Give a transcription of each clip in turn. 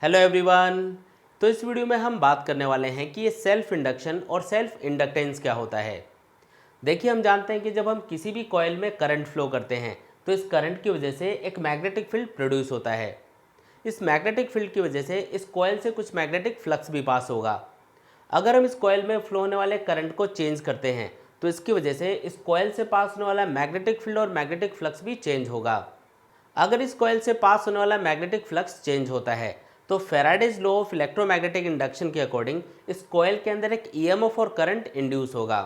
Hello everyone. तो इस video में हम बात करने वाले हैं कि ये सेल्फ इंडक्शन और सेल्फ इंडक्टेंस क्या होता है। देखिए, हम जानते हैं कि जब हम किसी भी कॉइल में करंट फ्लो करते हैं तो इस करंट की वजह से एक मैग्नेटिक फील्ड प्रोड्यूस होता है। इस मैग्नेटिक फील्ड की वजह से इस कॉइल से कुछ मैग्नेटिक फ्लक्स भी पास होगा। अगर हम इस कॉइल में फ्लो होने वाले करंट को चेंज करते हैं तो इसकी वजह से इस कॉइल से पास होने वाला मैग्नेटिक फील्ड और मैग्नेटिक फ्लक्स भी चेंज होगा। अगर इस कॉइल से पास होने वाला मैग्नेटिक फ्लक्स चेंज होता है तो Faraday's law of electromagnetic induction के अकॉर्डिंग इस कॉइल के अंदर एक ईएमएफ और करंट इंड्यूस होगा।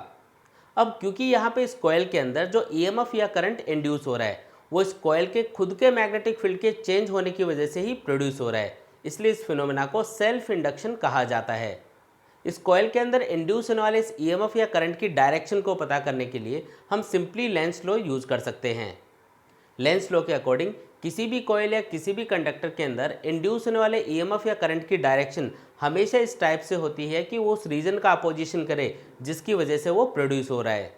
अब क्योंकि यहाँ पे इस कॉइल के अंदर जो ईएमएफ या करंट इंड्यूस हो रहा है वो इस कॉइल के खुद के मैग्नेटिक फील्ड के चेंज होने की वजह से ही प्रोड्यूस हो रहा है, इसलिए इस फिनोमेना को सेल्फ इंडक्शन कहा जाता है। इस कॉइल के अंदर इंड्यूस होने वाले इस ईएमएफ या करंट की डायरेक्शन को पता करने के लिए हम सिंपली लेंस लॉ यूज़ कर सकते हैं। लेंस लॉ के अकॉर्डिंग किसी भी कॉइल या किसी भी कंडक्टर के अंदर इंड्यूस होने वाले ईएमएफ या करंट की डायरेक्शन हमेशा इस टाइप से होती है कि वो उस रीजन का अपोजिशन करे जिसकी वजह से वो प्रोड्यूस हो रहा है।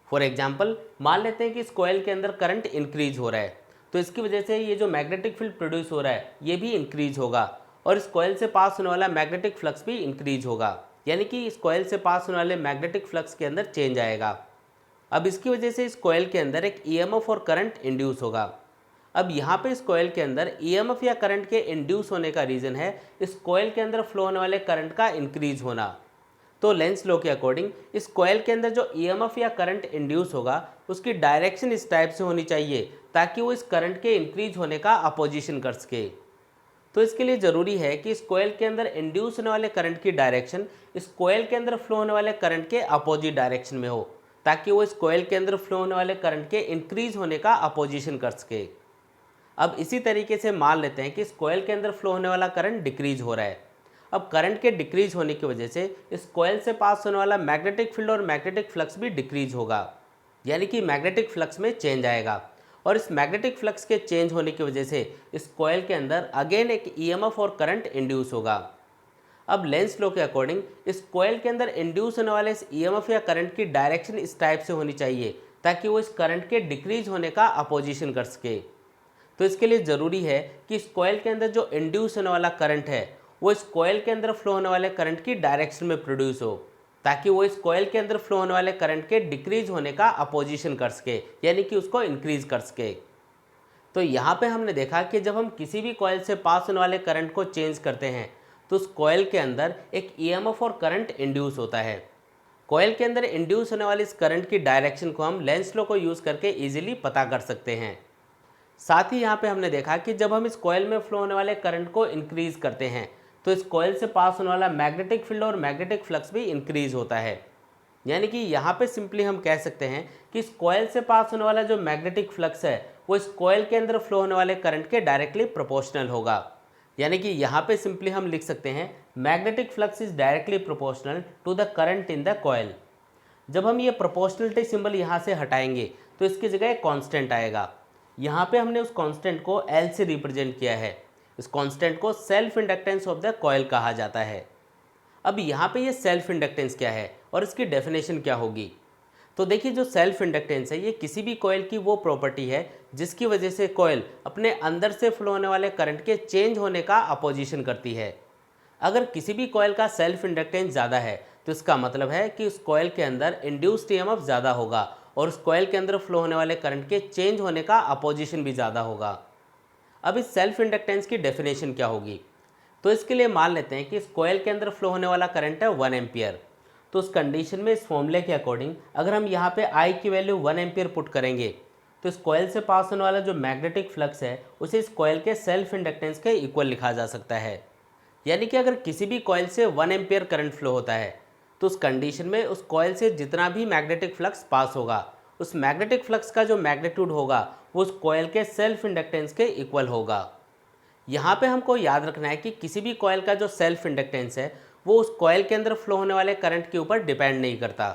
फॉर एग्जांपल, मान लेते हैं कि इस कॉइल के अंदर करंट इंक्रीज हो रहा है तो इसकी वजह से ये जो मैग्नेटिक फील्ड प्रोड्यूस हो रहा है ये भी इंक्रीज होगा और इस कॉइल से पास होने वाला मैग्नेटिक फ्लक्स भी इंक्रीज होगा, यानी कि इस कॉइल से पास होने वाले मैग्नेटिक फ्लक्स के अंदर चेंज आएगा। अब इसकी वजह से इस कॉइल के अंदर एक ईएमएफ और करंट इंड्यूस होगा। अब यहाँ पे इस कॉइल के अंदर ईएमएफ या करंट के इंड्यूस होने का रीज़न है इस कॉइल के अंदर फ्लो होने वाले करंट का इंक्रीज होना। तो लेंस लॉ के अकॉर्डिंग इस कॉइल के अंदर जो ईएमएफ या करंट इंड्यूस होगा उसकी डायरेक्शन इस टाइप से होनी चाहिए ताकि वो इस करंट के इंक्रीज होने का अपोजिशन कर सके। तो इसके लिए ज़रूरी है कि इस कॉइल के अंदर इंड्यूस होने वाले करंट की डायरेक्शन इस कॉइल के अंदर फ्लो होने वाले करंट के अपोजिट डायरेक्शन में हो ताकि वो इस कॉइल के अंदर फ्लो होने वाले करंट के इंक्रीज होने का अपोजिशन कर सके। अब इसी तरीके से मान लेते हैं कि इस कॉइल के अंदर फ्लो होने वाला करंट डिक्रीज हो रहा है। अब करंट के डिक्रीज होने की वजह से इस कॉइल से पास होने वाला मैग्नेटिक फील्ड और मैग्नेटिक फ्लक्स भी डिक्रीज होगा, यानी कि मैग्नेटिक फ्लक्स में चेंज आएगा और इस मैग्नेटिक फ्लक्स के चेंज होने की वजह से इस कॉइल के अंदर अगेन एक ईएमएफ और करंट इंड्यूस होगा। अब लेंस लॉ के अकॉर्डिंग इस कॉइल के अंदर इंड्यूस होने वाले इस ईएमएफ या करंट की डायरेक्शन इस टाइप से होनी चाहिए ताकि वो इस करंट के डिक्रीज होने का अपोजिशन कर सके। तो इसके लिए ज़रूरी है कि इस कॉइल के अंदर जो इंड्यूस होने वाला करंट है वो इस कॉइल के अंदर फ्लो होने वाले करंट की डायरेक्शन में प्रोड्यूस हो ताकि वो इस कॉइल के अंदर फ्लो होने वाले करंट के डिक्रीज होने का अपोजिशन कर सके, यानी कि उसको इंक्रीज कर सके। तो यहाँ पे हमने देखा कि जब हम किसी भी कॉइल से पास होने वाले करंट को चेंज करते हैं तो उस कॉइल के अंदर एक ईएमएफ और करंट इंड्यूस होता है। कॉइल के अंदर इंड्यूस होने वाली इस करंट की डायरेक्शन को हम लेंस लॉ को यूज़ करके इजीली पता कर सकते हैं। साथ ही यहाँ पे हमने देखा कि जब हम इस कॉइल में फ्लो होने वाले करंट को इंक्रीज करते हैं तो इस कॉइल से पास होने वाला मैग्नेटिक फील्ड और मैग्नेटिक फ्लक्स भी इंक्रीज होता है, यानी कि यहाँ पे सिंपली हम कह सकते हैं कि इस कॉइल से पास होने वाला जो मैग्नेटिक फ्लक्स है वो इस कॉइल के अंदर फ्लो होने वाले करंट के डायरेक्टली प्रोपोर्शनल होगा। यानी कि यहाँ पे सिंपली हम लिख सकते हैं magnetic flux is directly proportional to the current in the coil. जब हम ये प्रोपोर्शनलिटी सिंबल यहाँ से हटाएंगे तो इसकी जगह एक कांस्टेंट आएगा। यहाँ पे हमने उस कांस्टेंट को L से रिप्रेजेंट किया है। इस कांस्टेंट को self inductance of the coil कहा जाता है। अब यहाँ पे ये सेल्फ इंडक्टेंस क्या है और इसकी डेफिनेशन क्या होगी। तो देखिए, जो सेल्फ इंडक्टेंस है ये किसी भी कॉइल की वो प्रॉपर्टी है जिसकी वजह से कॉइल अपने अंदर से फ्लो होने वाले करंट के चेंज होने का अपोजिशन करती है। अगर किसी भी कॉइल का सेल्फ इंडक्टेंस ज़्यादा है तो इसका मतलब है कि उस कॉइल के अंदर इंड्यूस्ड ईएमएफ ज़्यादा होगा और उस कॉइल के अंदर फ्लो होने वाले करंट के चेंज होने का अपोजिशन भी ज़्यादा होगा। अब इस सेल्फ इंडक्टेंस की डेफिनेशन क्या होगी। तो इसके लिए मान लेते हैं कि इस कॉइल के अंदर फ्लो होने वाला करंट है 1 एम्पियर। तो उस कंडीशन में इस फॉर्मूले के अकॉर्डिंग अगर हम यहाँ पे I की वैल्यू 1 एम्पियर पुट करेंगे तो इस कॉइल से पास होने वाला जो मैग्नेटिक फ्लक्स है उसे इस कॉइल के सेल्फ इंडक्टेंस के इक्वल लिखा जा सकता है। यानी कि अगर किसी भी कॉइल से 1 एम्पियर करंट फ्लो होता है तो उस कंडीशन में उस कॉइल से जितना भी मैग्नेटिक फ्लक्स पास होगा उस मैग्नेटिक फ्लक्स का जो मैग्नीट्यूड होगा वो उस कॉइल के सेल्फ इंडक्टेंस के इक्वल होगा। यहाँ पे हमको याद रखना है कि किसी भी कॉइल का जो सेल्फ इंडक्टेंस है वो उस कॉइल के अंदर फ्लो होने वाले करंट के ऊपर डिपेंड नहीं करता।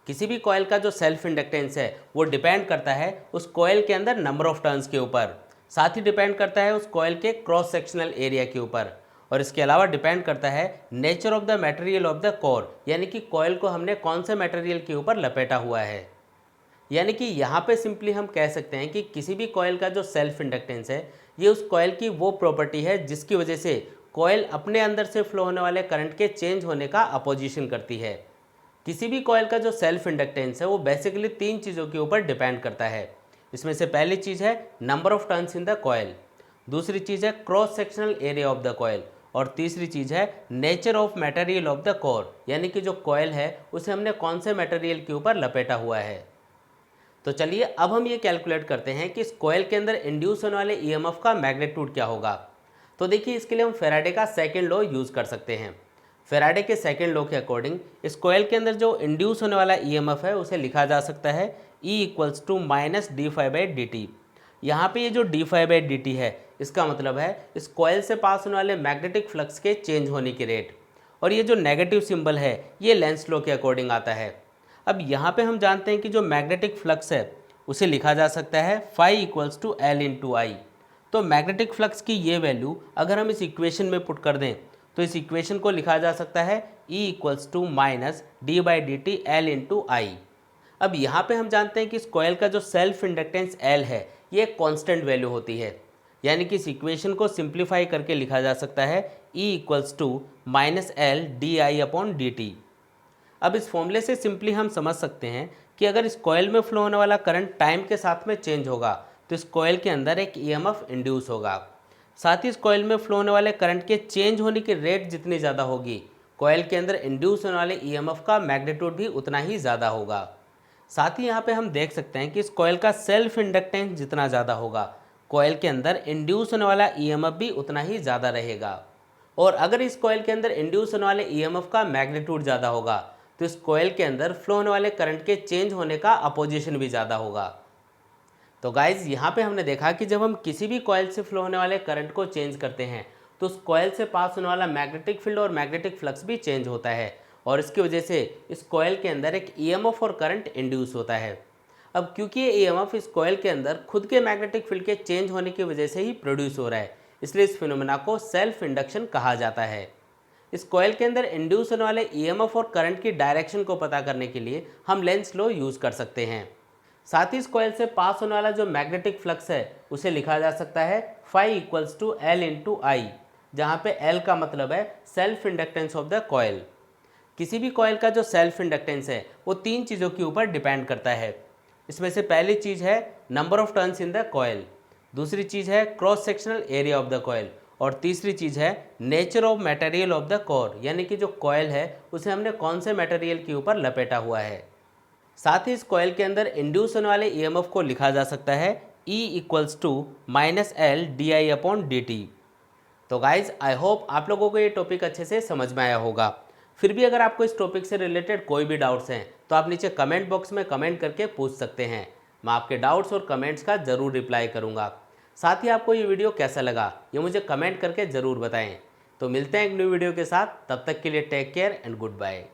किसी भी कॉइल का जो सेल्फ इंडक्टेंस है वो डिपेंड करता है उस कॉइल के अंदर नंबर ऑफ टर्न्स के ऊपर, साथ ही डिपेंड करता है उस कॉइल के क्रॉस सेक्शनल एरिया के ऊपर और इसके अलावा डिपेंड करता है nature of the material of the core, यानी कि कॉइल को हमने कौन से मटेरियल के ऊपर लपेटा हुआ है। यानी कि यहाँ पे सिंपली हम कह सकते हैं कि किसी भी कॉइल का जो सेल्फ इंडक्टेंस है ये उस कॉइल की वो प्रॉपर्टी है जिसकी वजह से कॉयल अपने अंदर से फ्लो होने वाले करंट के चेंज होने का अपोजिशन करती है। किसी भी कॉयल का जो सेल्फ इंडक्टेंस है वो बेसिकली 3 चीज़ों के ऊपर डिपेंड करता है। इसमें से पहली चीज़ है number of turns in the coil, दूसरी चीज़ है cross sectional area of the coil, और तीसरी चीज़ है nature of material of the core, यानी कि जो कॉयल है उसे हमने कौन से मटेरियल के ऊपर लपेटा हुआ है। तो चलिए अब हम ये कैलकुलेट करते हैं कि इस कॉयल के अंदर इंड्यूस होने वाले ईएमएफ का मैग्नीट्यूड क्या होगा। तो देखिए इसके लिए हम फेराडे का सेकंड लॉ यूज़ कर सकते हैं। फेराडे के सेकंड लॉ के अकॉर्डिंग इस कॉयल के अंदर जो इंड्यूस होने वाला ईएमएफ है उसे लिखा जा सकता है E = -dφ/dt। यहाँ पे ये जो dφ/dt है इसका मतलब है इस कॉयल से पास होने वाले मैग्नेटिक फ्लक्स के चेंज होने की रेट, और ये जो नेगेटिव सिंबल है ये लेंस लॉ के अकॉर्डिंग आता है। अब यहाँ पे हम जानते हैं कि जो मैग्नेटिक फ्लक्स है उसे लिखा जा सकता है phi = L/I। तो मैग्नेटिक फ्लक्स की ये वैल्यू अगर हम इस इक्वेशन में पुट कर दें तो इस इक्वेशन को लिखा जा सकता है E = -d/dt L/I। अब यहाँ पे हम जानते हैं कि इस कॉयल का जो सेल्फ इंडक्टेंस L है ये एक कांस्टेंट वैल्यू होती है, यानी कि इस इक्वेशन को सिंप्लीफाई करके लिखा जा सकता है E = -L/di/dt। अब इस फॉर्मूले से सिंपली हम समझ सकते हैं कि अगर इस कॉयल में फ्लो होने वाला करंट टाइम के साथ में चेंज होगा तो इस कॉयल के अंदर एक ईएमएफ इंड्यूस होगा। साथ ही इस कॉयल में फ्लो होने वाले करंट के चेंज होने की रेट जितनी ज़्यादा होगी, कॉयल के अंदर इंड्यूस होने वाले ईएमएफ का मैग्नीट्यूड भी उतना ही ज़्यादा होगा। साथ ही यहाँ पे हम देख सकते हैं कि इस कॉयल का सेल्फ इंडक्टेंस जितना ज़्यादा होगा, कॉयल के अंदर इंड्यूस होने वाला ईएमएफ भी उतना ही ज़्यादा रहेगा। और अगर इस कॉयल के अंदर इंड्यूस होने वाले ईएमएफ का मैग्नीट्यूड ज़्यादा होगा तो इस कॉयल के अंदर फ्लो होने वाले करंट के चेंज होने का अपोजिशन भी ज़्यादा होगा। तो गाइज़ यहाँ पे हमने देखा कि जब हम किसी भी कॉयल से फ्लो होने वाले करंट को चेंज करते हैं तो उस कॉयल से पास होने वाला मैग्नेटिक फील्ड और मैग्नेटिक फ्लक्स भी चेंज होता है, और इसकी वजह से इस कॉयल के अंदर एक ईएमएफ और करंट इंड्यूस होता है। अब क्योंकि ये ईएमएफ इस कॉयल के अंदर खुद के मैग्नेटिक फील्ड के चेंज होने की वजह से ही प्रोड्यूस हो रहा है, इसलिए इस फिनोमेना को सेल्फ इंडक्शन कहा जाता है। इस कॉयल के अंदर इंड्यूस होने वाले ईएमएफ और करंट की डायरेक्शन को पता करने के लिए हम लेंस लॉ यूज़ कर सकते हैं। साथ ही इस कॉयल से पास होने वाला जो मैग्नेटिक फ्लक्स है उसे लिखा जा सकता है phi = L/I, जहाँ पे L का मतलब है self inductance of the coil. किसी भी कॉयल का जो सेल्फ इंडक्टेंस है वो 3 चीज़ों के ऊपर डिपेंड करता है। इसमें से पहली चीज़ है number of turns in the coil, दूसरी चीज़ है cross sectional area of the coil, और तीसरी चीज़ है nature of material of the core, यानी कि जो कॉयल है उसे हमने कौन से मटेरियल के ऊपर लपेटा हुआ है। साथ ही इस कॉयल के अंदर इंड्यूस होने वाले ईएमएफ को लिखा जा सकता है E = -L/di/dt। तो गाइज आई होप आप लोगों को ये टॉपिक अच्छे से समझ में आया होगा। फिर भी अगर आपको इस टॉपिक से रिलेटेड कोई भी डाउट्स हैं तो आप नीचे कमेंट बॉक्स में कमेंट करके पूछ सकते हैं। मैं आपके डाउट्स और कमेंट्स का ज़रूर रिप्लाई करूँगा। साथ ही आपको ये वीडियो कैसा लगा ये मुझे कमेंट करके ज़रूर बताएं। तो मिलते हैं एक न्यू वीडियो के साथ, तब तक के लिए take care and good bye.